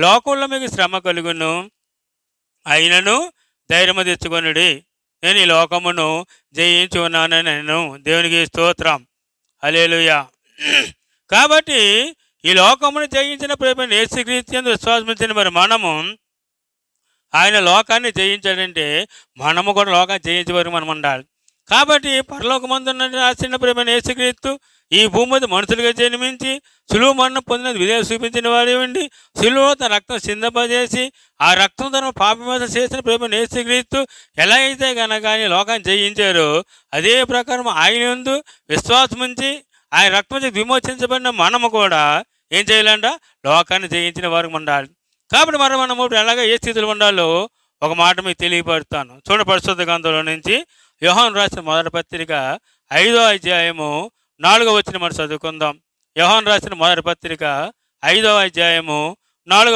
లోకంలో మీకు శ్రమ కలుగును, అయినను ధైర్యము తెచ్చుకొనుడి, నేను ఈ లోకమును జయించి ఉన్నానని నేను. దేవునికి స్తోత్రం. హల్లెలూయా. కాబట్టి ఈ లోకమును జయించిన ప్రేమ యేసుక్రీస్తు యందు విశ్వాసం ఉంచిన మరి మనము, ఆయన లోకాన్ని జయించాడంటే మనము కూడా లోకాన్ని జయించే వరకు మనం ఉండాలి. కాబట్టి పరలోకమందున్న రాసిన ప్రేమ యేసుక్రీస్తు ఈ భూమి మీద మనుషులుగా జన్మించి సులువు మరణం పొందిన విధేయ చూపించిన వాడే ఉండి సులువులో తన రక్తం సిందపజేసి ఆ రక్తం తన పాపమేత చేసిన ప్రేమ యేసుక్రీస్తు ఎలా అయితే కనుక ఆయన లోకాన్ని జయించారో అదే ప్రకారం ఆయన యందు విశ్వాసం ఉంచి ఆయన రక్తం నుంచి విమోచించబడిన మనము కూడా ఏం చేయాలంట? లోకాన్ని జయించిన వారికి ఉండాలి. కాబట్టి మనము ఇప్పుడు ఎలాగ ఏ స్థితిలో ఉండాలో ఒక మాట మీకు తెలియపరుస్తాను. చూడ పరిశుద్ధ గ్రంథంలో నుంచి యోహాను రాసిన మొదటి పత్రిక 5వ అధ్యాయము 4వ వచనం మనం చదువుకుందాం. యోహాను రాసిన మొదటి పత్రిక 5వ అధ్యాయము 4